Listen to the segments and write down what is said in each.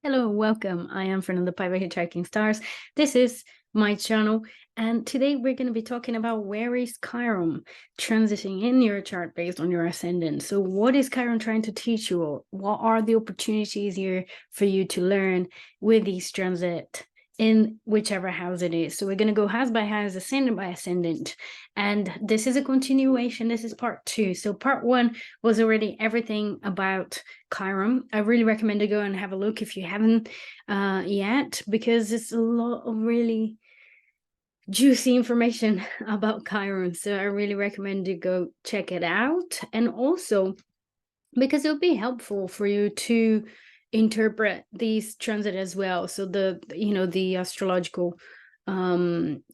Hello, welcome. I am Fernanda Paiva Hitchhiking Stars. This is my channel, and today we're going to be talking about where is Chiron transiting in your chart based on your ascendant. So what is Chiron trying to teach you? What are the opportunities here for you to learn with these transit in whichever house it is? So we're going to go house by house, ascendant by ascendant, and this is a continuation. This is part 2. So part 1 was already everything about Chiron. I really recommend to go and have a look if you haven't yet, because it's a lot of really juicy information about Chiron. So I really recommend you go check it out, and also because it'll be helpful for you to interpret these transit as well. So the astrological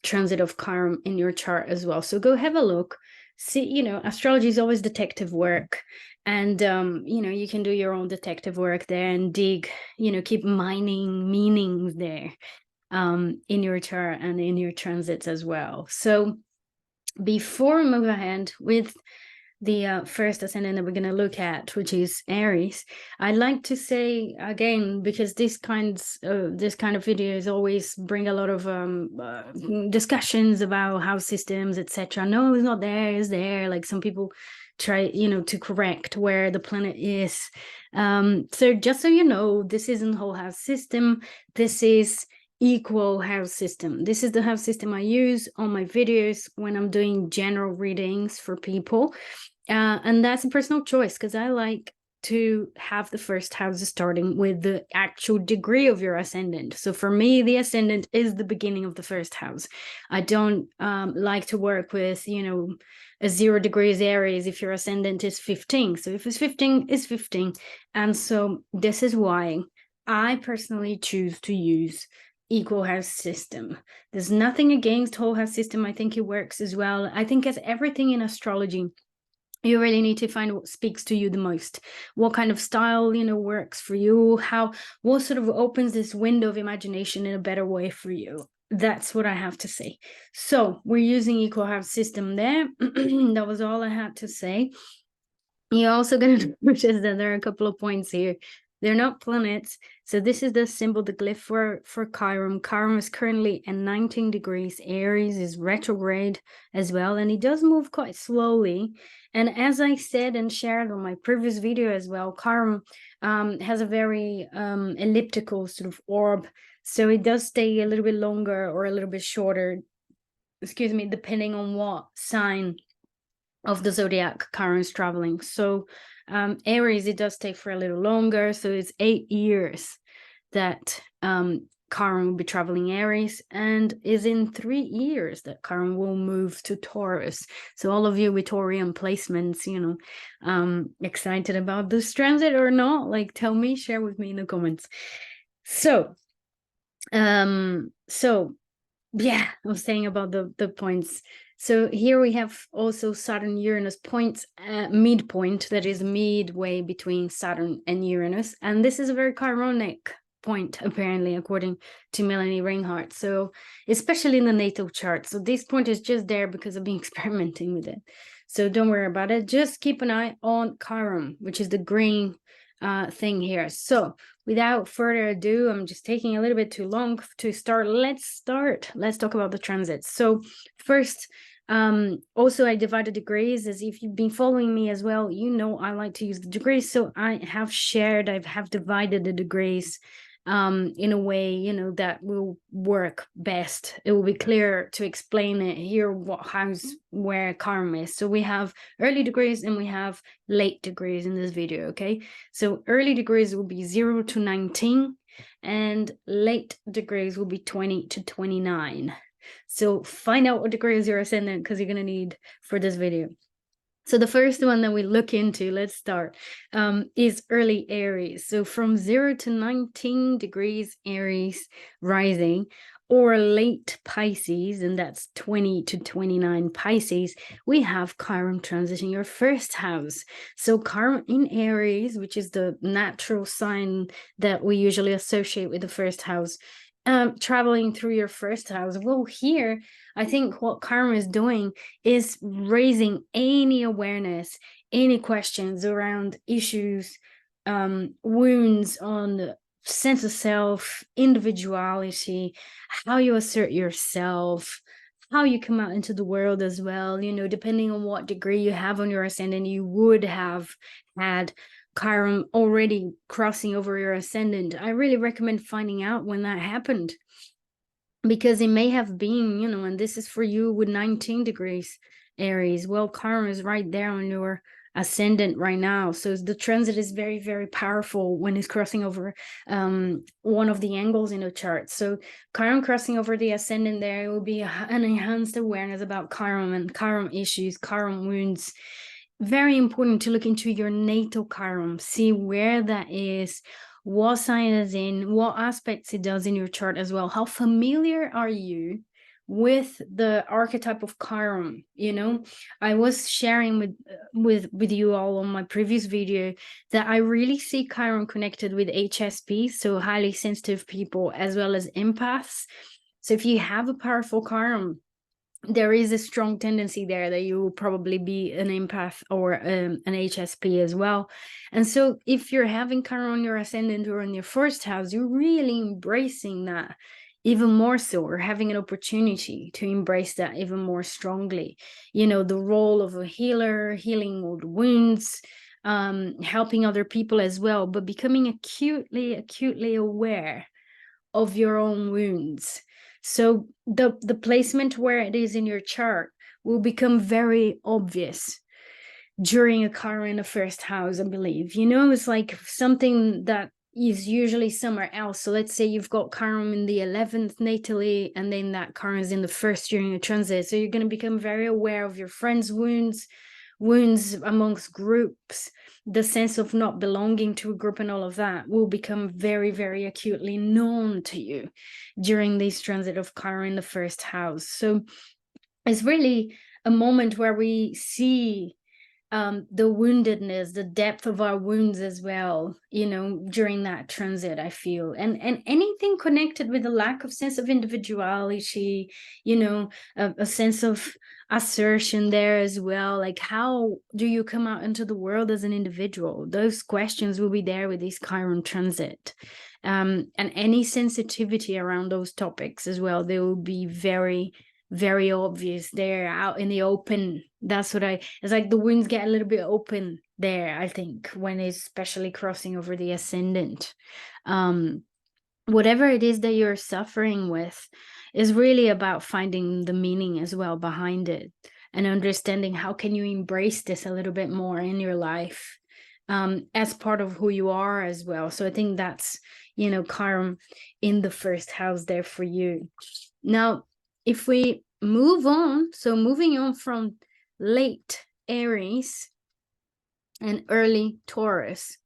transit of Chiron in your chart as well. So go have a look. See, astrology is always detective work, and you can do your own detective work there and dig, keep mining meanings there in your chart and in your transits as well. So before we move ahead with the first ascendant that we're going to look at, which is Aries, I'd like to say again, because this kind of videos always bring a lot of discussions about house systems, etc. No, it's not there, it's there. Like some people try, to correct where the planet is. So just so you know, this isn't whole house system. This is equal house system. This is the house system I use on my videos when I'm doing general readings for people. And that's a personal choice, because I like to have the first house starting with the actual degree of your ascendant. So for me, the ascendant is the beginning of the first house. I don't like to work with, a 0 degrees Aries if your ascendant is 15. So if it's 15, it's 15. And so this is why I personally choose to use equal house system. There's nothing against whole house system. I think it works as well. I think as everything in astrology, you really need to find what speaks to you the most, what kind of style works for you, what sort of opens this window of imagination in a better way for you. That's what I have to say. So we're using equal house system there. That was all I had to say. You're also going to notice that there are a couple of points here. They're not planets. So this is the symbol, the glyph for Chiron. Chiron is currently at 19 degrees. Aries is retrograde as well, and it does move quite slowly. And as I said and shared on my previous video as well, Chiron has a very elliptical sort of orb. So it does stay a little bit longer or a little bit shorter, depending on what sign of the zodiac Chiron is traveling. So Aries, it does take for a little longer. So it's 8 years that Chiron will be traveling Aries, and is in 3 years that Chiron will move to Taurus. So all of you with Taurian placements, excited about this transit or not? Like, tell me, share with me in the comments. So yeah, I was saying about the points. So here we have also Saturn Uranus points at midpoint, that is midway between Saturn and Uranus. And this is a very Chironic point, apparently, according to Melanie Reinhardt. So especially in the natal chart. So this point is just there because I've been experimenting with it. So don't worry about it. Just keep an eye on Chiron, which is the green thing here. So without further ado, I'm just taking a little bit too long to start. Let's talk about the transits. So first, also I divided degrees, as if you've been following me as well, I like to use the degrees. So I have divided the degrees in a way that will work best. It will be clear to explain it here, what house where Chiron is. So we have early degrees and we have late degrees in this video. Okay, so early degrees will be 0 to 19 and late degrees will be 20 to 29. So find out what degree is your ascendant, because you're going to need for this video. So the first one that we look into, let's start, is early Aries. So from 0 to 19 degrees Aries rising, or late Pisces, and that's 20 to 29 Pisces, we have Chiron transiting your first house. So Chiron in Aries, which is the natural sign that we usually associate with the first house, traveling through your first house. Well, here I think what Chiron is doing is raising any awareness, any questions around issues, wounds on sense of self, individuality, how you assert yourself, how you come out into the world as well. You know, depending on what degree you have on your ascendant, you would have had Chiron already crossing over your ascendant. I really recommend finding out when that happened, because it may have been, you know, and this is for you with 19 degrees Aries. Well, Chiron is right there on your ascendant right now, so the transit is very, very powerful when it's crossing over one of the angles in the chart. So Chiron crossing over the ascendant, there will be an enhanced awareness about Chiron and Chiron issues, Chiron wounds. Very important to look into your natal Chiron, see where that is, what sign is in, what aspects it does in your chart as well. How familiar are you with the archetype of Chiron? You know, I was sharing with you all on my previous video that I really see Chiron connected with HSP, so highly sensitive people, as well as empaths. So if you have a powerful Chiron, there is a strong tendency there that you will probably be an empath or an HSP as well. And so if you're having Chiron on your ascendant or in your first house, you're really embracing that even more so, or having an opportunity to embrace that even more strongly. You know, the role of a healer, healing old wounds, helping other people as well, but becoming acutely aware of your own wounds. So the placement where it is in your chart will become very obvious during a Chiron in the first house, I believe. You know, it's like something that is usually somewhere else. So let's say you've got Chiron in the 11th natally, and then that Chiron is in the first during a transit. So you're going to become very aware of your friends' wounds amongst groups. The sense of not belonging to a group and all of that will become very, very acutely known to you during this transit of Chiron in the first house. So it's really a moment where we see the woundedness, the depth of our wounds as well, you know, during that transit, I feel. And anything connected with a lack of sense of individuality, you know, a sense of assertion there as well. Like, how do you come out into the world as an individual? Those questions will be there with this Chiron transit. And any sensitivity around those topics as well, they will be very, very obvious there out in the open. That's what it's like the wounds get a little bit open there, I think, when it's especially crossing over the ascendant. Whatever it is that you're suffering with is really about finding the meaning as well behind it, and understanding how can you embrace this a little bit more in your life as part of who you are as well. So I think that's, you know, Chiron in the first house there for you. Now, if we move on, so moving on from late Aries and early Taurus.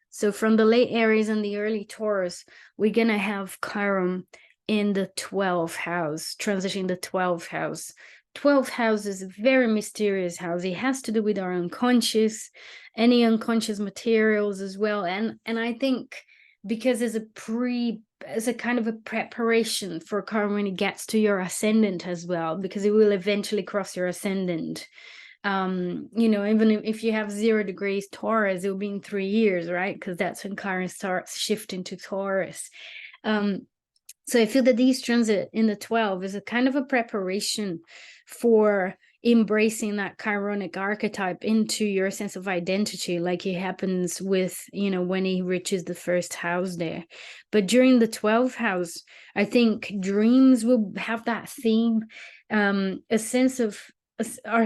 So from the late Aries and the early Taurus, we're going to have Chiron in the 12th house, transitioning the 12th house. 12th house is a very mysterious house. It has to do with our unconscious, any unconscious materials as well. And I think because it's a kind of a preparation for Chiron when it gets to your ascendant as well, because it will eventually cross your ascendant. You know, even if you have 0 degrees Taurus, it will be in 3 years, right? Because that's when Chiron starts shifting to Taurus. So I feel that these transit in the 12 is a kind of a preparation for embracing that Chironic archetype into your sense of identity, like it happens with, you know, when he reaches the first house there. But during the 12th house, I think dreams will have that theme, our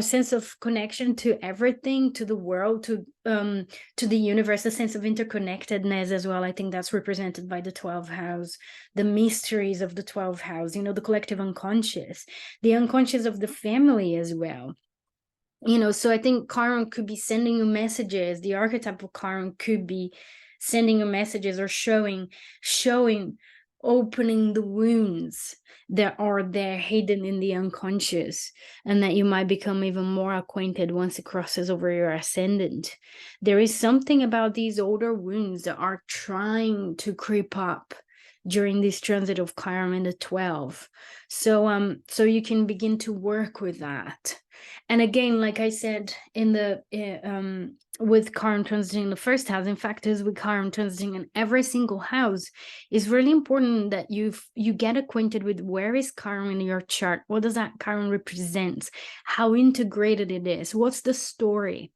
sense of connection to everything, to the world, to the universe, a sense of interconnectedness as well. I think that's represented by the 12th house, the mysteries of the 12th house, you know, the collective unconscious, the unconscious of the family as well. You know, so I think Chiron could be sending you messages. The archetype of Chiron could be sending you messages or showing, opening the wounds that are there hidden in the unconscious, and that you might become even more acquainted once it crosses over your ascendant. There is something about these older wounds that are trying to creep up during this transit of Chiron in the 12th. So you can begin to work with that. And again, like I said, in the with Chiron transiting the first house, in fact, is with Chiron transiting in every single house, it's really important that you get acquainted with where is Chiron in your chart. What does that Chiron represent? How integrated it is? What's the story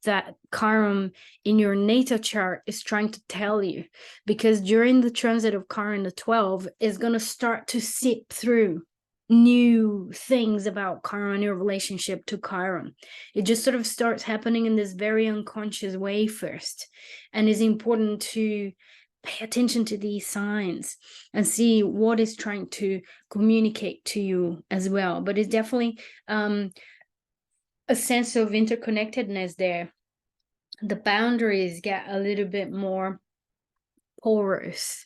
that Chiron in your natal chart is trying to tell you? Because during the transit of Chiron the 12 is going to start to seep through new things about Chiron, your relationship to Chiron. It just sort of starts happening in this very unconscious way first, and it's important to pay attention to these signs and see what is trying to communicate to you as well. But it's definitely a sense of interconnectedness there. The boundaries get a little bit more porous.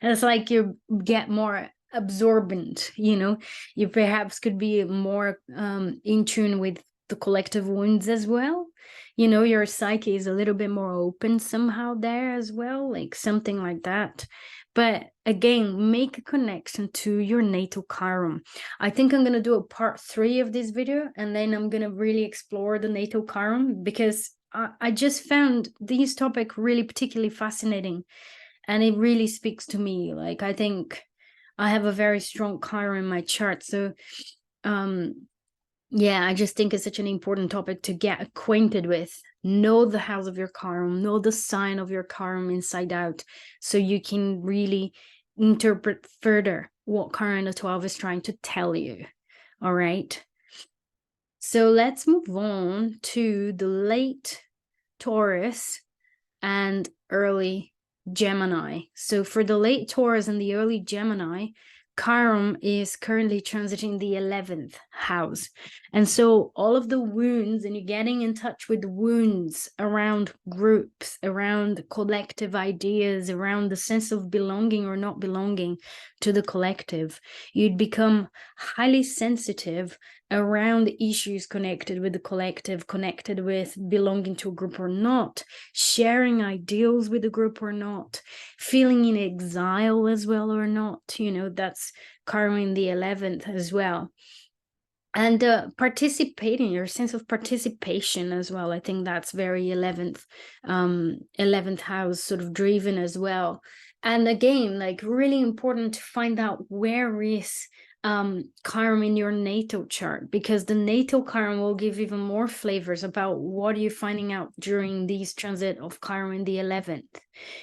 It's like you get more absorbent, you know. You perhaps could be more in tune with the collective wounds as well. You know, your psyche is a little bit more open somehow there as well, like something like that. But again, make a connection to your natal Chiron. I think I'm going to do a part 3 of this video, and then I'm going to really explore the natal Chiron, because I just found this topic really particularly fascinating, and it really speaks to me. Like, I think I have a very strong Chiron in my chart. So, yeah, I just think it's such an important topic to get acquainted with. Know the house of your Chiron, know the sign of your Chiron inside out, so you can really interpret further what Chiron the 12 is trying to tell you. All right. So let's move on to the late Taurus and early Gemini. So for the late Taurus and the early Gemini, Chiron is currently transiting the 11th house. And so all of the wounds, and you're getting in touch with the wounds around groups, around collective ideas, around the sense of belonging or not belonging to the collective. You'd become highly sensitive around issues connected with the collective, connected with belonging to a group or not, sharing ideals with a group or not, feeling in exile as well or not. You know, that's Chiron in the 11th as well. And participating, your sense of participation as well. I think that's very 11th house sort of driven as well. And again, like, really important to find out where is Chiron in your natal chart, because the natal Chiron will give even more flavors about what are you finding out during these transit of Chiron in the 11th.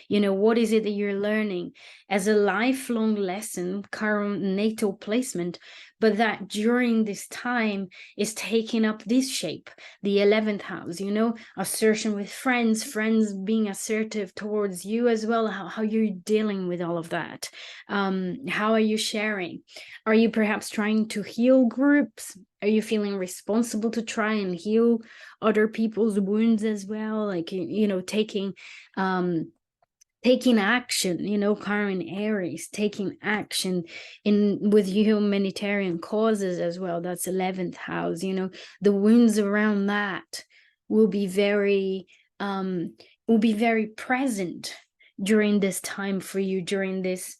You know, what is it that you're learning as a lifelong lesson, Chiron natal placement, but that during this time is taking up this shape, the 11th house, you know, assertion with friends being assertive towards you as well, how you're dealing with all of that. How are you sharing? Are you perhaps trying to heal groups? Are you feeling responsible to try and heal other people's wounds as well? Like, you know, taking action, you know, Chiron Aries, taking action with humanitarian causes as well. That's 11th house, you know, the wounds around that will be very present during this time for you, during this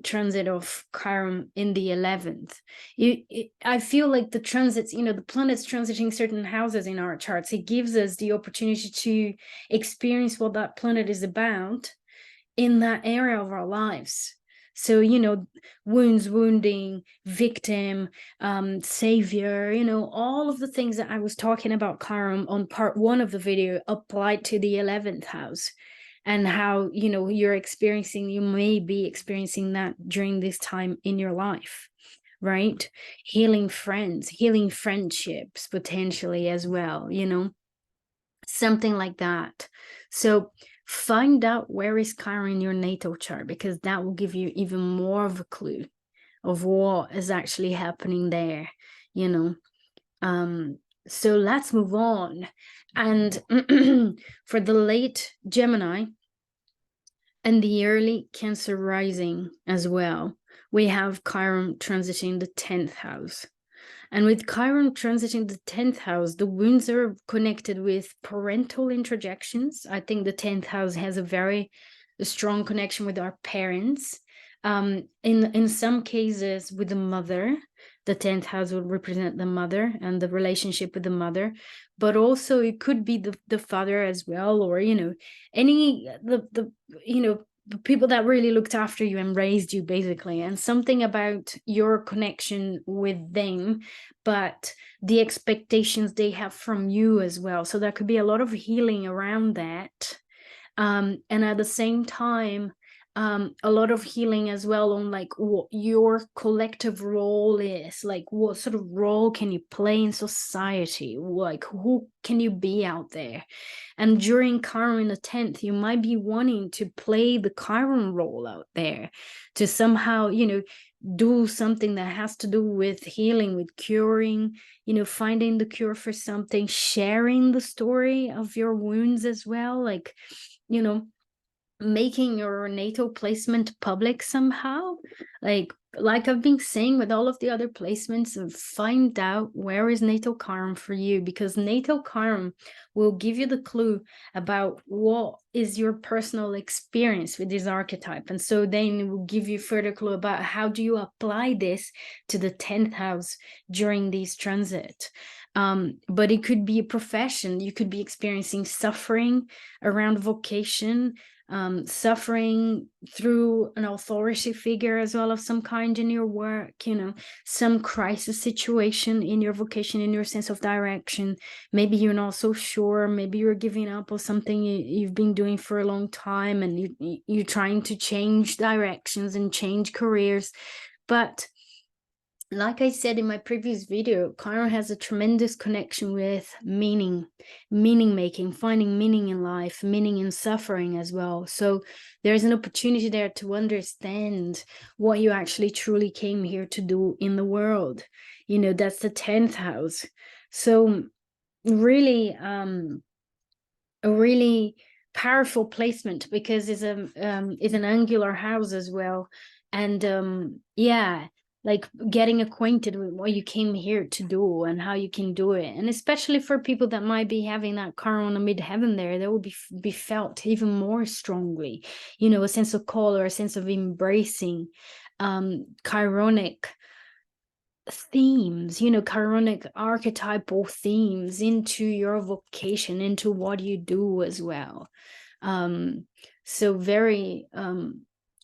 transit of Chiron in the 11th. I feel like the transits, you know, the planets transiting certain houses in our charts, it gives us the opportunity to experience what that planet is about in that area of our lives. So, you know, wounds, wounding, victim, savior, you know, all of the things that I was talking about Chiron on part 1 of the video applied to the 11th house, and how, you know, you may be experiencing that during this time in your life, right? Healing friends, healing friendships potentially as well, you know, something like that. So find out where is Chiron in your natal chart, because that will give you even more of a clue of what is actually happening there, you know. So let's move on. And for the late Gemini and the early Cancer rising as well, we have Chiron transiting the 10th house. And with Chiron transiting the 10th house, the wounds are connected with parental interjections. I think the 10th house has a very a strong connection with our parents. In some cases with the mother. The 10th house will represent the mother and the relationship with the mother, but also it could be the father as well, or any the people that really looked after you and raised you, basically, and something about your connection with them, but the expectations they have from you as well. So there could be a lot of healing around that, and at the same time a lot of healing as well on like what your collective role is, like what sort of role can you play in society, like who can you be out there. And during Chiron in the 10th, you might be wanting to play the Chiron role out there, to somehow do something that has to do with healing, with curing, finding the cure for something, sharing the story of your wounds as well, like making your natal placement public somehow, like I've been saying with all of the other placements, of find out where is natal Chiron for you, because natal Chiron will give you the clue about what is your personal experience with this archetype, and so then it will give you further clue about how do you apply this to the 10th house during these transit. But it could be a profession. You could be experiencing suffering around vocation, suffering through an authority figure as well of some kind in your work, some crisis situation in your vocation, in your sense of direction. Maybe you're not so sure, maybe you're giving up on something you've been doing for a long time, and you're trying to change directions and change careers. But like I said in my previous video, Chiron has a tremendous connection with meaning making, finding meaning in life, meaning in suffering as well. So there's an opportunity there to understand what you actually truly came here to do in the world. That's the 10th house. So really, a really powerful placement, because it's an angular house as well. And yeah, like getting acquainted with what you came here to do and how you can do it. And especially for people that might be having that Chiron in midheaven there, that will be felt even more strongly, a sense of call or a sense of embracing Chironic themes, Chironic archetypal themes into your vocation, into what you do as well. So very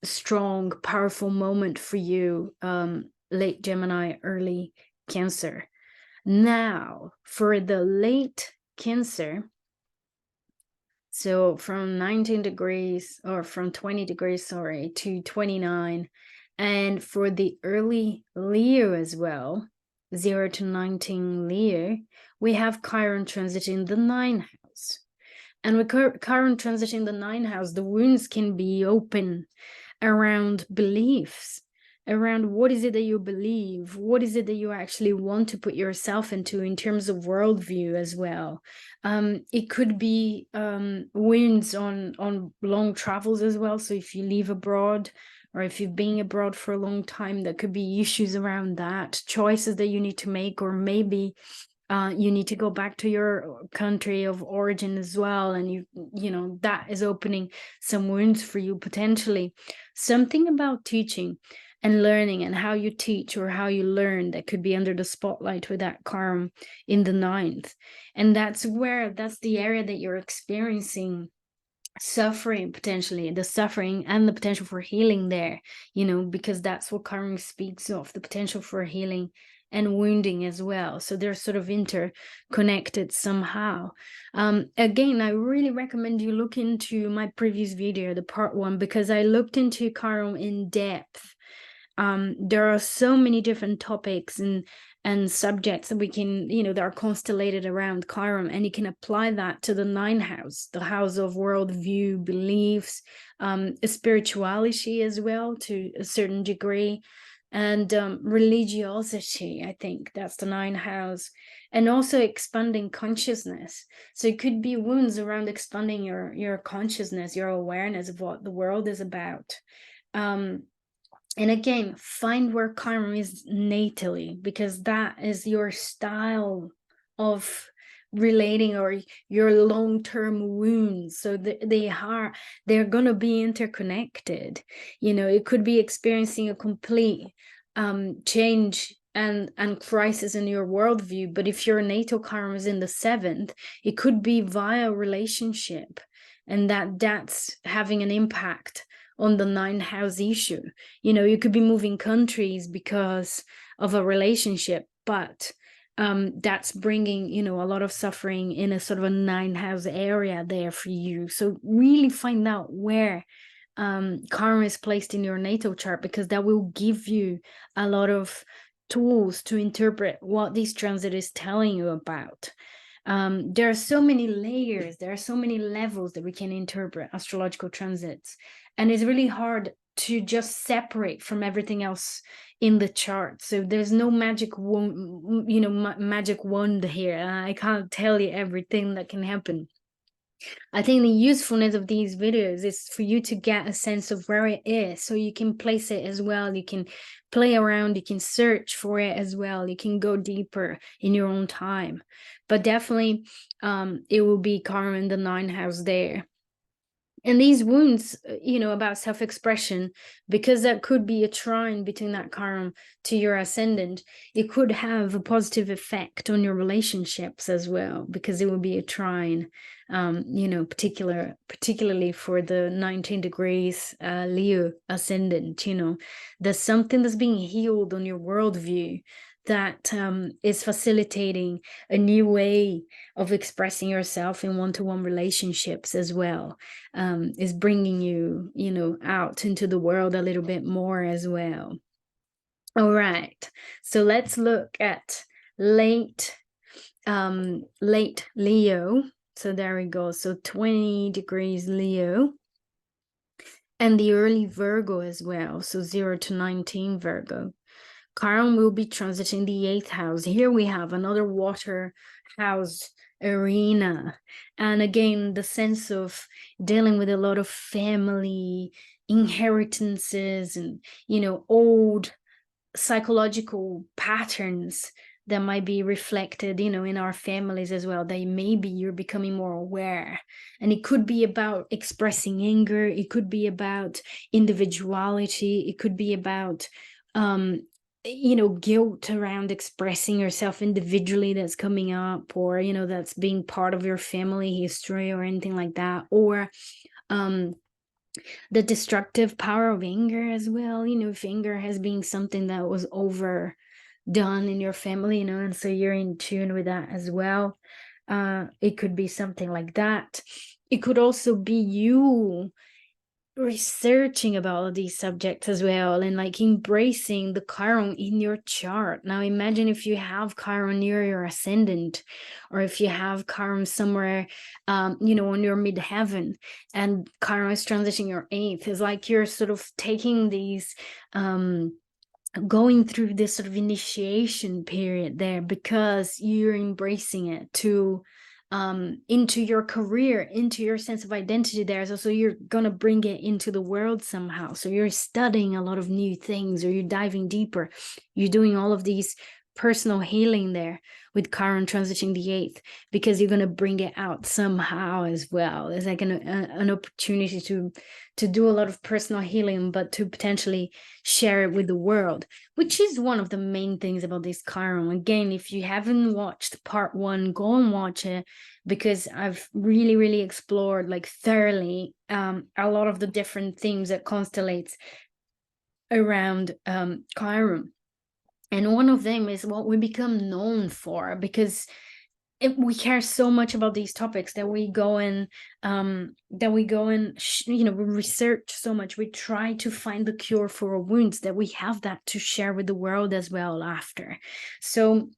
strong, powerful moment for you, late Gemini, early Cancer. Now for the late Cancer, so from 19 degrees, or from 20 degrees, sorry, to 29. And for the early Leo as well, 0 to 19 Leo, we have Chiron transiting the 9th house. And with Chiron transiting the 9th house, the wounds can be open around beliefs, around what is it that you believe, what is it that you actually want to put yourself into in terms of worldview as well. It could be wounds on long travels as well. So if you leave abroad, or if you've been abroad for a long time, there could be issues around that, choices that you need to make, or maybe you need to go back to your country of origin as well, and you that is opening some wounds for you potentially. Something about teaching and learning, and how you teach or how you learn, that could be under the spotlight with that Chiron in the 9th. And that's the area that you're experiencing suffering, potentially the suffering and the potential for healing there, because that's what Chiron speaks of, the potential for healing and wounding as well. So they're sort of interconnected somehow. Again, I really recommend you look into my previous video, the part 1, because I looked into Chiron in depth. There are so many different topics and subjects that we can, that are constellated around Chiron, and you can apply that to the 9th house, the house of worldview, beliefs, spirituality as well, to a certain degree, and religiosity. I think that's the 9th house, and also expanding consciousness. So it could be wounds around expanding your consciousness, your awareness of what the world is about. And again, find where Chiron is natally, because that is your style of relating, or your long-term wounds. So they're gonna be interconnected. You know, it could be experiencing a complete change and crisis in your worldview. But if your natal Chiron is in the 7th, it could be via relationship, and that's having an impact on the 9th house issue. You know, you could be moving countries because of a relationship, but that's bringing, you know, a lot of suffering in a sort of a 9th house area there for you. So really find out where Chiron is placed in your natal chart, because that will give you a lot of tools to interpret what this transit is telling you about. There are so many layers, there are so many levels that we can interpret astrological transits, and it's really hard to just separate from everything else in the chart. So there's no magic wand, you know, magic wand here. I can't tell you everything that can happen. I think the usefulness of these videos is for you to get a sense of where it is, so you can place it as well. You can play around, you can search for it as well. You can go deeper in your own time. But definitely, it will be Chiron in the 9th house there. And these wounds, you know, about self-expression, because that could be a trine between that Chiron to your ascendant, it could have a positive effect on your relationships as well, because it will be a trine, you know, particularly for the 19 degrees Leo ascendant. You know, there's something that's being healed on your worldview that is facilitating a new way of expressing yourself in one-to-one relationships as well. Is bringing you, you know, out into the world a little bit more as well. All right, so let's look at late Leo. So there we go. So 20 degrees Leo, and the early Virgo as well. So 0 to 19 Virgo. Chiron will be transiting the 8th house. Here we have another water house arena. And again, the sense of dealing with a lot of family inheritances and, you know, old psychological patterns that might be reflected, you know, in our families as well, that maybe you're becoming more aware. And it could be about expressing anger. It could be about individuality. It could be about, you know, guilt around expressing yourself individually that's coming up, or, you know, that's being part of your family history or anything like that. Or the destructive power of anger as well. You know, if anger has been something that was overdone in your family, you know, and so you're in tune with that as well. It could be something like that. It could also be you researching about all these subjects as well, and like embracing the Chiron in your chart. Now imagine if you have Chiron near your ascendant, or if you have Chiron somewhere, you know, on your midheaven, and Chiron is transitioning your 8th. It's like you're sort of taking these, going through this sort of initiation period there, because you're embracing it to into your career, into your sense of identity there. So you're gonna bring it into the world somehow. So you're studying a lot of new things, or you're diving deeper. You're doing all of these personal healing there with Chiron transiting the 8th, because you're gonna bring it out somehow as well. It's like an opportunity to do a lot of personal healing, but to potentially share it with the world, which is one of the main things about this Chiron. Again, if you haven't watched part 1, go and watch it, because I've really explored like thoroughly a lot of the different themes that constellates around Chiron. And one of them is what we become known for, because we care so much about these topics that we go and you know, we research so much. We try to find the cure for our wounds, that we have that to share with the world as well after. So,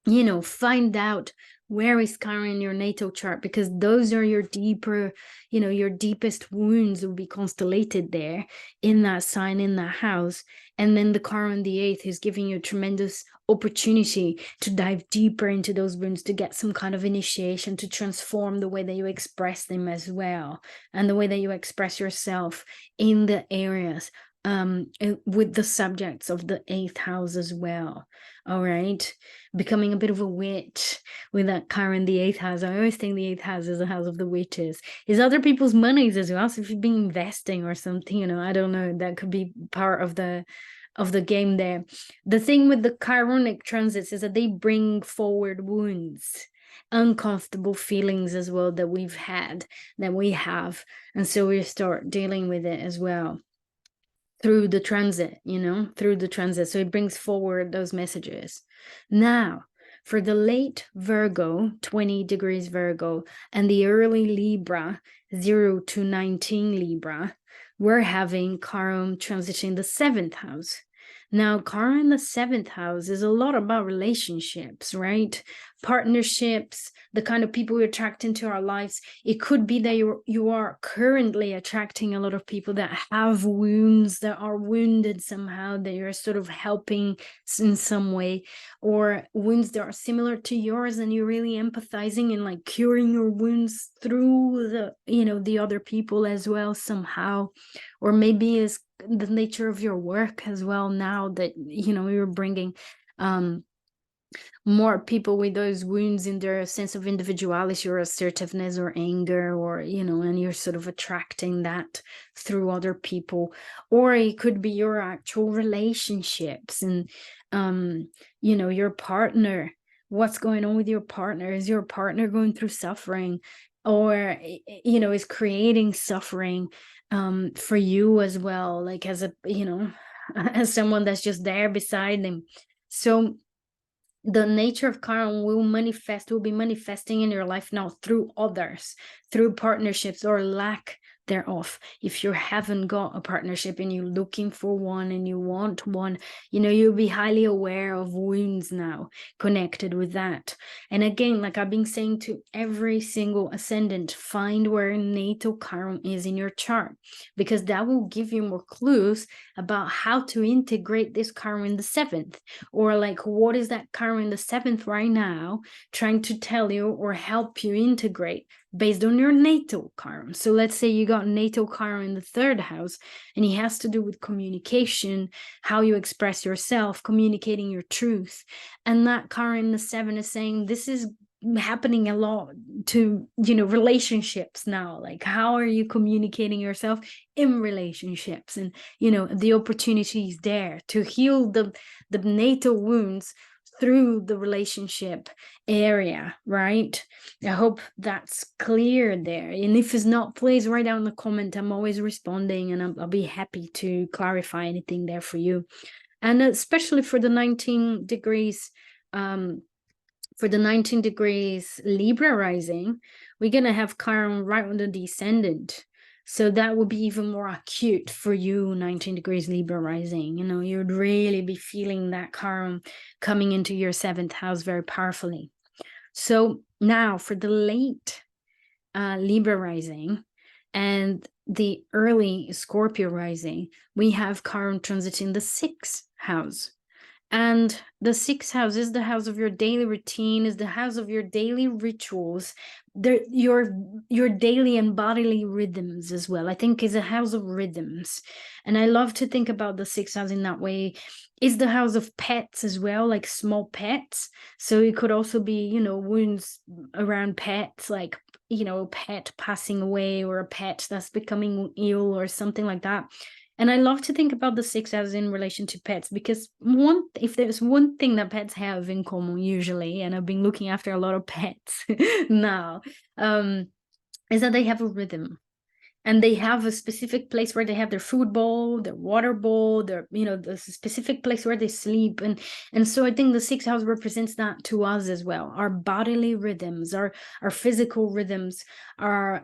you know, find out where is Chiron in your natal chart, because those are your deeper, you know, your deepest wounds will be constellated there in that sign, in that house. And then the Chiron the 8th is giving you a tremendous opportunity to dive deeper into those wounds, to get some kind of initiation, to transform the way that you express them as well, and the way that you express yourself in the areas with the subjects of the 8th house as well. All right, becoming a bit of a witch with that Chiron, the 8th house. I always think the 8th house is the house of the witches. Is other people's monies as well. So if you've been investing or something, you know, I don't know, that could be part of the game there. The thing with the Chironic transits is that they bring forward wounds, uncomfortable feelings as well that we have, and so we start dealing with it as well through the transit, you know, through the transit. So it brings forward those messages. Now, for the late Virgo, 20 degrees Virgo, and the early Libra, 0 to 19 Libra, we're having Chiron transiting the 7th house. Now, Chiron in the 7th house is a lot about relationships, right? Partnerships, the kind of people we attract into our lives. It could be that you are currently attracting a lot of people that have wounds, that are wounded somehow, that you're sort of helping in some way, or wounds that are similar to yours, and you're really empathizing and like curing your wounds through the, you know, the other people as well somehow. Or maybe it's the nature of your work as well, now that, you know, you're bringing more people with those wounds in their sense of individuality or assertiveness or anger, or, you know, and you're sort of attracting that through other people. Or it could be your actual relationships and, you know, your partner. What's going on with your partner? Is your partner going through suffering, or, you know, is creating suffering for you as well, like as a, you know, as someone that's just there beside them. So the nature of Chiron will be manifesting in your life now through others, through partnerships or lack thereof. If you haven't got a partnership and you're looking for one and you want one, you know, you'll be highly aware of wounds now connected with that. And again, like I've been saying to every single ascendant, find where natal Chiron is in your chart, because that will give you more clues about how to integrate this Chiron in the 7th, or like what is that Chiron in the 7th right now trying to tell you or help you integrate based on your natal Chiron. So let's say you got natal Chiron in the 3rd house, and it has to do with communication, how you express yourself, communicating your truth. And that Chiron in the 7th is saying this is happening a lot to, you know, relationships now. Like, how are you communicating yourself in relationships? And, you know, the opportunities there to heal the natal wounds through the relationship area, right? I hope that's clear there. And if it's not, please write down in the comment. I'm always responding, and I'll be happy to clarify anything there for you. And especially for the 19 degrees, for the 19 degrees Libra rising, we're going to have Chiron right on the descendant. So that would be even more acute for you, 19 degrees Libra rising. You know, you'd really be feeling that Chiron coming into your 7th house very powerfully. So now for the late Libra rising and the early Scorpio rising, we have Chiron transiting the 6th house. And the 6th house is the house of your daily routine, is the house of your daily rituals, your daily and bodily rhythms as well. I think is a house of rhythms. And I love to think about the 6th house in that way. Is the house of pets as well, like small pets. So it could also be, you know, wounds around pets, like, you know, a pet passing away or a pet that's becoming ill or something like that. And I love to think about the 6th house in relation to pets, because if there's one thing that pets have in common usually, and I've been looking after a lot of pets now, is that they have a rhythm. And they have a specific place where they have their food bowl, their water bowl, their, you know, the specific place where they sleep. And so I think the 6th house represents that to us as well. Our bodily rhythms, our physical rhythms, our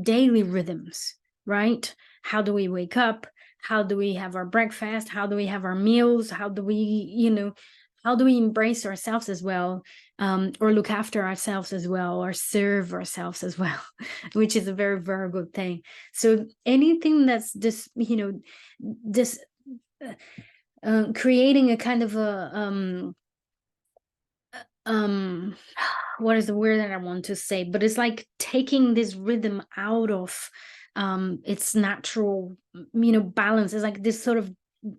daily rhythms, right? How do we wake up? How do we have our breakfast? How do we have our meals? How do we, you know, how do we embrace ourselves as well, or look after ourselves as well, or serve ourselves as well, which is a very, very good thing. So anything that's just, you know, this creating a kind of a what is the word that I want to say? But it's like taking this rhythm out of its natural, balance. It's like this sort of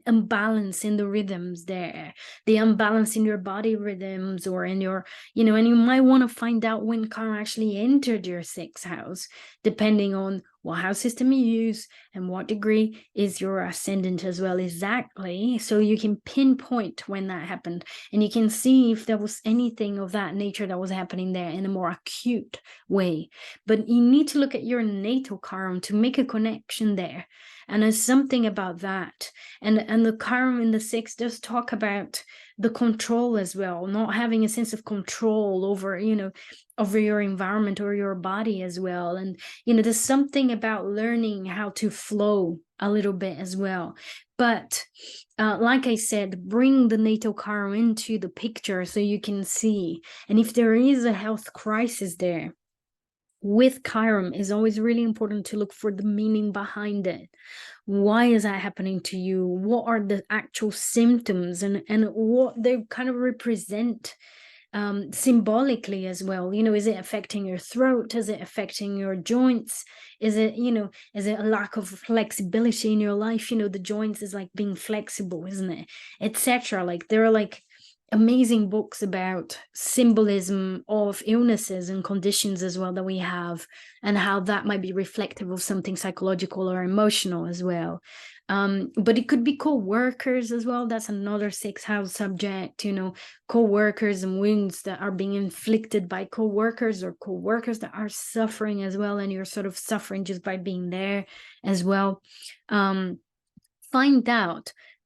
imbalance in the rhythms there, the imbalance in your body rhythms, or in your, and you might want to find out when Chiron actually entered your sixth house, depending on what house system you use and what degree is your ascendant as well, exactly, so you can pinpoint when that happened, and you can see if there was anything of that nature that was happening there in a more acute way. But you need to look at your natal Chiron to make a connection there, and there's something about that. And the Chiron in the sixth does talk about the control as well, not having a sense of control over, over your environment or your body as well. And, there's something about learning how to flow a little bit as well. But like I said, bring the natal Chiron into the picture so you can see. And if there is a health crisis there, with Chiron, is always really important to look for the meaning behind it. Why is that happening to you? What are the actual symptoms, and what they kind of represent symbolically as well? Is it affecting your throat? Is it affecting your joints? Is it, is it a lack of flexibility in your life? The joints is like being flexible, isn't it? Etc. Like there are like amazing books about symbolism of illnesses and conditions as well that we have, and how that might be reflective of something psychological or emotional as well. But it could be co-workers as well. That's another sixth house subject, co-workers and wounds that are being inflicted by co-workers, or co-workers that are suffering as well, and you're sort of suffering just by being there as well.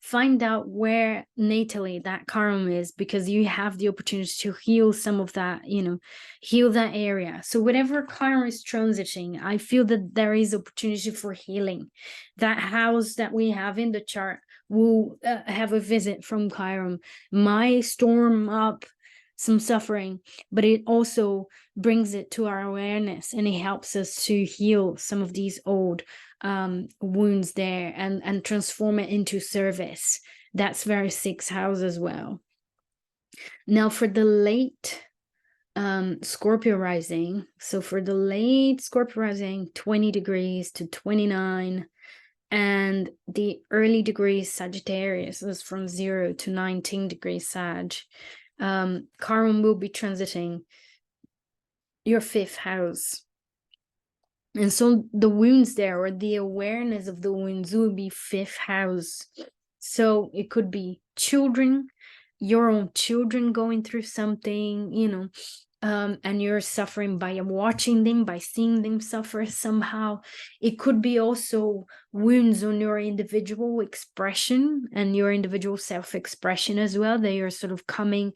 Find out where natally that Chiron is, because you have the opportunity to heal some of that, heal that area. So whatever Chiron is transiting, I feel that there is opportunity for healing. That house that we have in the chart will have a visit from Chiron, might storm up some suffering, but it also brings it to our awareness, and it helps us to heal some of these old wounds there, and transform it into service. That's very sixth house as well. Now for the late Scorpio rising, so for the late Scorpio rising, 20 degrees to 29, and the early degrees Sagittarius is from 0 to 19 degrees Sag. Chiron will be transiting your fifth house. And so the wounds there, or the awareness of the wounds, will be fifth house. So it could be children, your own children going through something, and you're suffering by watching them, by seeing them suffer somehow. It could be also wounds on your individual expression and your individual self-expression as well, that you're sort of coming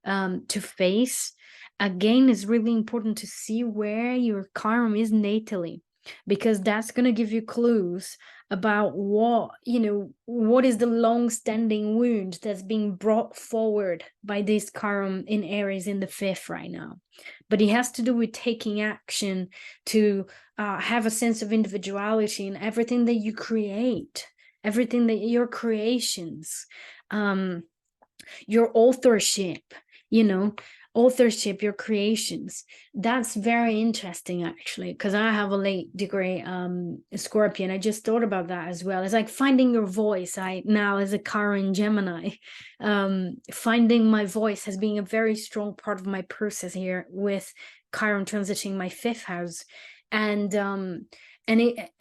to face. Again, it's really important to see where your Chiron is natally, because that's going to give you clues about what is the long-standing wound that's being brought forward by this Chiron in Aries in the fifth right now. But it has to do with taking action to have a sense of individuality in everything that you create, everything that your creations, your authorship, your creations. That's very interesting, actually, because I have a late degree Scorpion. I just thought about that as well. It's like finding your voice. I now, as a Chiron Gemini, finding my voice has been a very strong part of my process here, with Chiron transiting my fifth house. And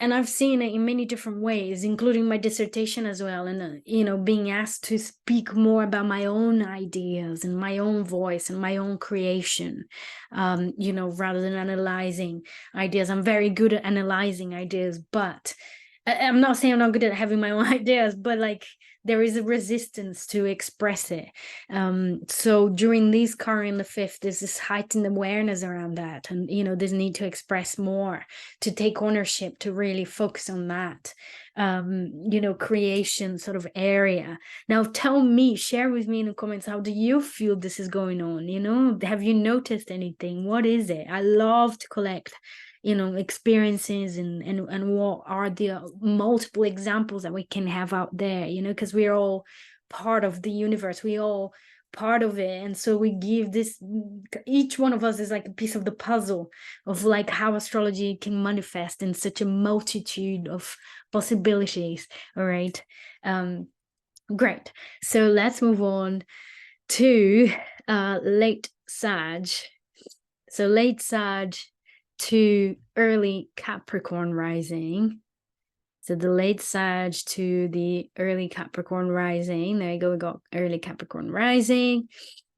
I've seen it in many different ways, including my dissertation as well, and being asked to speak more about my own ideas and my own voice and my own creation, rather than analyzing ideas. I'm very good at analyzing ideas, but I'm not saying I'm not good at having my own ideas, but like there is a resistance to express it. So during this Chiron in the fifth, there's this heightened awareness around that, and this need to express more, to take ownership, to really focus on that creation sort of area. Now tell me, share with me in the comments, how do you feel this is going on? Have you noticed anything? What is it? I love to collect experiences and what are the multiple examples that we can have out there, because we're all part of the universe. We all part of it. And so we give this, each one of us is like a piece of the puzzle of like how astrology can manifest in such a multitude of possibilities. All right. Great. So let's move on to late Sag. So late Sag to early Capricorn rising. So the late Sag to the early Capricorn rising. There you go. We got early Capricorn rising.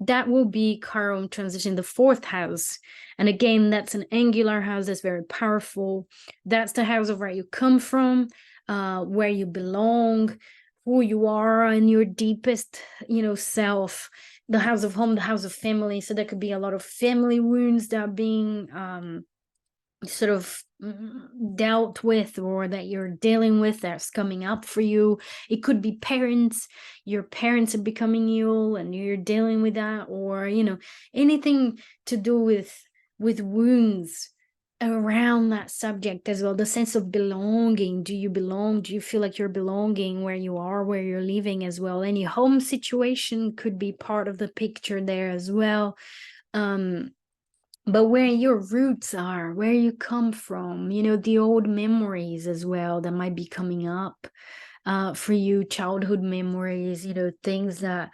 That will be Chiron transition the 4th house. And again, that's an angular house that's very powerful. That's the house of where you come from, where you belong, who you are, and your deepest, self. The house of home, the house of family. So there could be a lot of family wounds that are being sort of dealt with, or that you're dealing with, that's coming up for you. It could be parents, your parents are becoming ill and you're dealing with that, or anything to do with wounds around that subject as well. The sense of belonging. Do you belong? Do you feel like you're belonging where you are, where you're living as well? Any home situation could be part of the picture there as well. But where your roots are, where you come from, the old memories as well that might be coming up for you, childhood memories, things that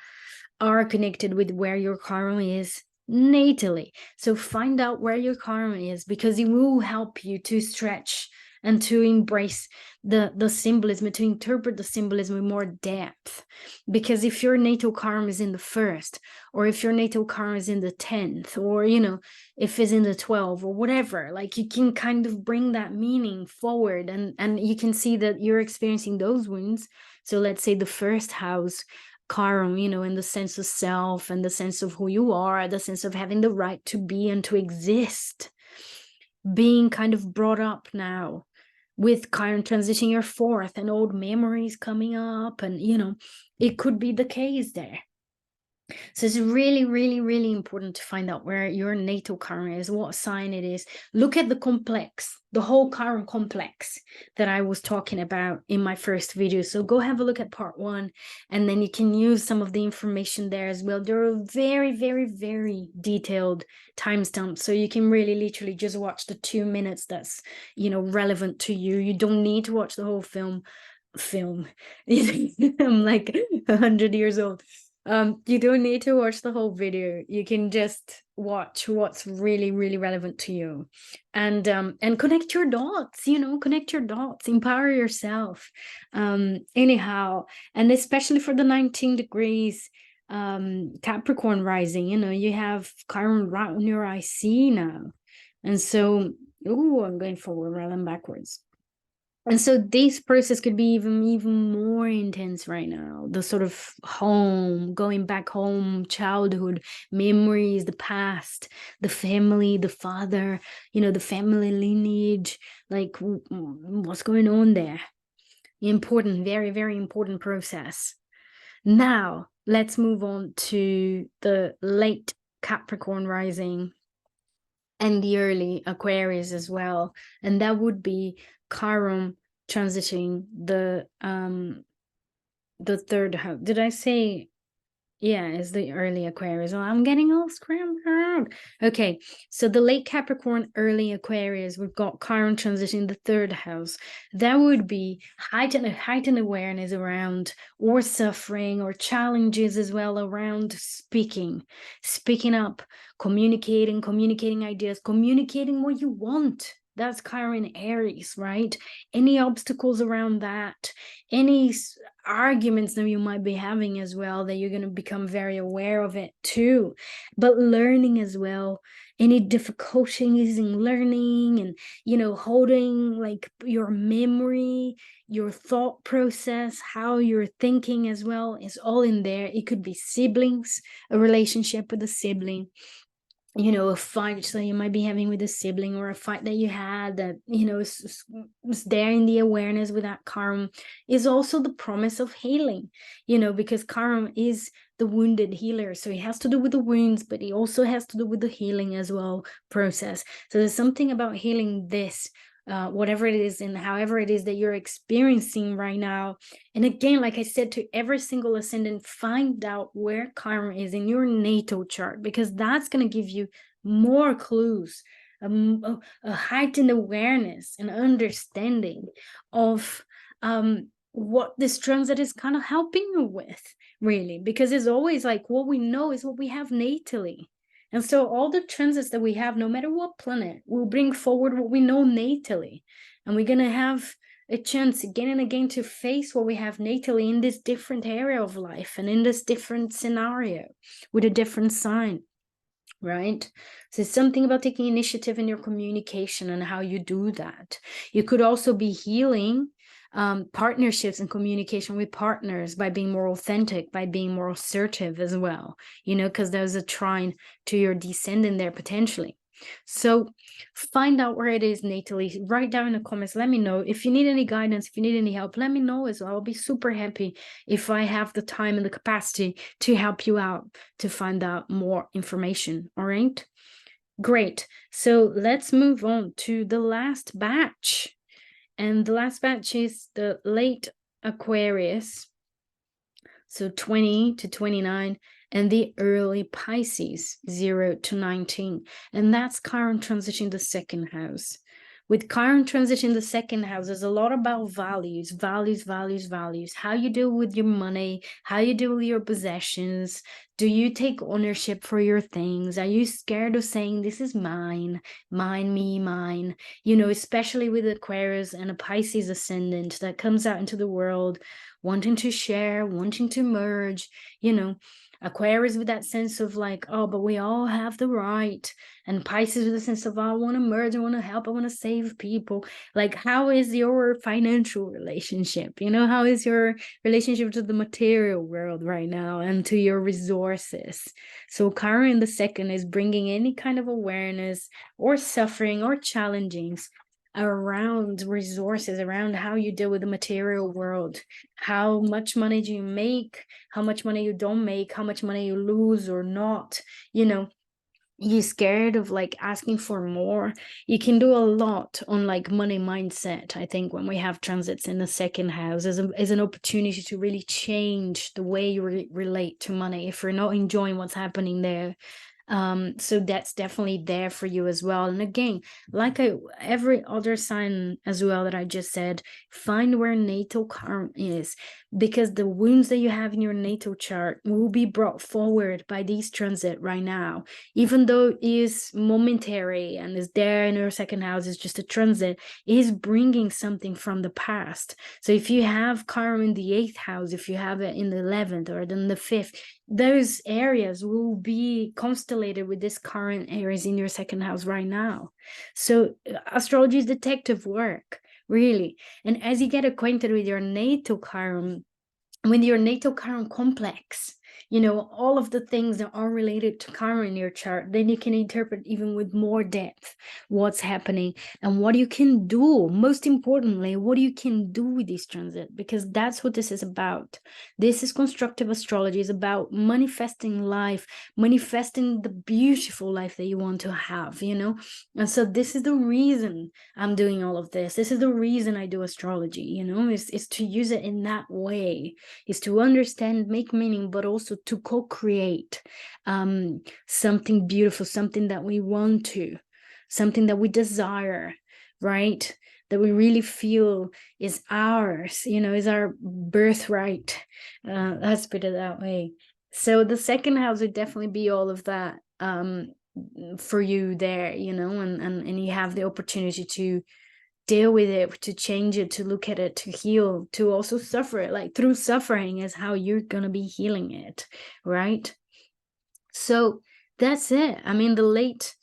are connected with where your Chiron is natally. So find out where your Chiron is, because it will help you to stretch and to embrace the symbolism, to interpret the symbolism with more depth. Because if your natal Chiron is in the 1st, or if your natal Chiron is in the 10th, or if it's in the 12th or whatever, like you can kind of bring that meaning forward, and you can see that you're experiencing those wounds. So let's say the 1st house Chiron, in the sense of self and the sense of who you are, the sense of having the right to be and to exist, being kind of brought up now with Chiron transitioning your 4th and old memories coming up, and it could be the case there. So it's really, really, really important to find out where your natal Chiron is, what sign it is. Look at the complex, the whole Chiron complex that I was talking about in my first video. So go have a look at part 1, and then you can use some of the information there as well. There are very, very, very detailed timestamps, so you can really literally just watch the 2 minutes that's relevant to you. You don't need to watch the whole film. I'm like 100 years old. You don't need to watch the whole video. You can just watch what's really, really relevant to you, and connect your dots, connect your dots, empower yourself. Anyhow, and especially for the 19 degrees Capricorn rising, you have Chiron right on your IC now. And so, I'm going forward rather than backwards. And so this process could be even more intense right now. The sort of home, going back home, childhood memories, the past, the family, the father, the family lineage, like what's going on there. Important, very, very important process. Now, let's move on to the late Capricorn rising and the early Aquarius as well. And that would be Chiron transiting the 3rd house. Did I say? Yeah, it's the early Aquarius. Oh, I'm getting all scrambled. Okay, so the late Capricorn, early Aquarius, we've got Chiron transitioning the 3rd house. That would be heightened awareness around, or suffering, or challenges as well around speaking up, communicating ideas, communicating what you want. That's Chiron Aries, right? Any obstacles around that, any arguments that you might be having as well, that you're going to become very aware of it too. But learning as well, any difficulties in learning, and holding like your memory, your thought process, how you're thinking as well, is all in there. It could be siblings, a relationship with a sibling, a fight that you might be having with a sibling, or a fight that you had that, is there in the awareness with that Chiron, is also the promise of healing, because Chiron is the wounded healer. So it has to do with the wounds, but it also has to do with the healing as well process. So there's something about healing this whatever it is and however it is that you're experiencing right now. And again, like I said, to every single ascendant, find out where Chiron is in your natal chart, because that's going to give you more clues, a heightened awareness and understanding of what this transit is kind of helping you with, really, because it's always like what we know is what we have natally. And so all the transits that we have, no matter what planet, will bring forward what we know natally. And we're going to have a chance again and again to face what we have natally in this different area of life and in this different scenario with a different sign, right? So it's something about taking initiative in your communication and how you do that. You could also be healing partnerships and communication with partners by being more authentic, by being more assertive as well, you know, because there's a trine to your descendant there potentially. So find out where it is natally. Write down in the comments. Let me know if you need any guidance, if you need any help. Let me know as well. I'll be super happy if I have the time and the capacity to help you out to find out more information. All right, great. So let's move on to the last batch. And the last batch is the late Aquarius, so 20 to 29, and the early Pisces, 0 to 19. And that's Chiron transition the second house. With Chiron transition the second house, there's a lot about values, how you deal with your money, how you deal with your possessions. Do you take ownership for your things? Are you scared of saying this is mine, me, mine? You know, especially with Aquarius and a Pisces ascendant that comes out into the world, wanting to share, wanting to merge, you know. Aquarius with that sense of like, oh, but we all have the right. And Pisces with the sense of, oh, I want to merge, I want to help, I want to save people. Like, how is your financial relationship? You know, how is your relationship to the material world right now and to your resources? So Chiron the second is bringing any kind of awareness or suffering or challengings around resources, around how you deal with the material world. How much money do you make? How much money you don't make? How much money you lose or not? You know, you're scared of like asking for more. You can do a lot on like money mindset. I think when we have transits in the second house is an opportunity to really change the way you relate to money if you're not enjoying what's happening there. So that's definitely there for you as well. And again, like every other sign as well that I just said, find where natal Chiron is, because the wounds that you have in your natal chart will be brought forward by these transit right now. Even though it is momentary and is there in your second house, is just a transit, it is bringing something from the past. So if you have Chiron in the 8th house, if you have it in the 11th or then the 5th, those areas will be constellated with this current Aries in your second house right now. So astrology is detective work, really. And as you get acquainted with your natal Chiron, with your natal Chiron complex, you know, all of the things that are related to Chiron in your chart, then you can interpret even with more depth what's happening and what you can do. Most importantly, what you can do with this transit, because that's what this is about. This is constructive astrology. It's about manifesting life, manifesting the beautiful life that you want to have, you know. And so this is the reason I'm doing all of this. This is the reason I do astrology, you know, is to use it in that way, is to understand, make meaning, but also to co-create something beautiful, something that we want to, something that we desire, right? That we really feel is ours, you know, is our birthright. Let's put it that way. So the second house would definitely be all of that for you there, you know, and you have the opportunity to deal with it, to change it, to look at it, to heal, to also suffer it. Like through suffering is how you're gonna be healing it, right? So that's it. I mean, the late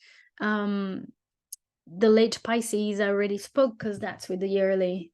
Pisces I already spoke, because that's with the early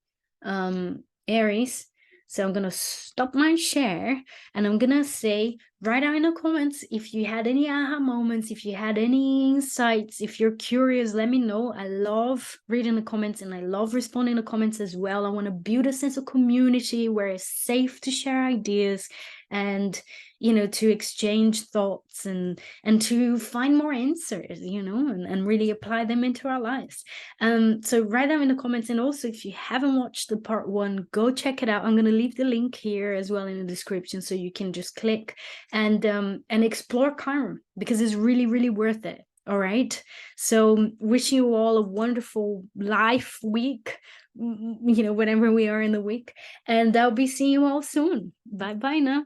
Aries. So I'm gonna stop my share and I'm gonna say, write down in the comments if you had any aha moments, if you had any insights, if you're curious, let me know. I love reading the comments and I love responding to comments as well. I want to build a sense of community where it's safe to share ideas, and to exchange thoughts and to find more answers, and really apply them into our lives. So write them in the comments, and also if you haven't watched the part 1, go check it out. I'm going to leave the link here as well in the description, so you can just click and explore Chiron, because it's really, really worth it. All right, so wishing you all a wonderful life week, whenever we are in the week, and I'll be seeing you all soon. Bye bye now.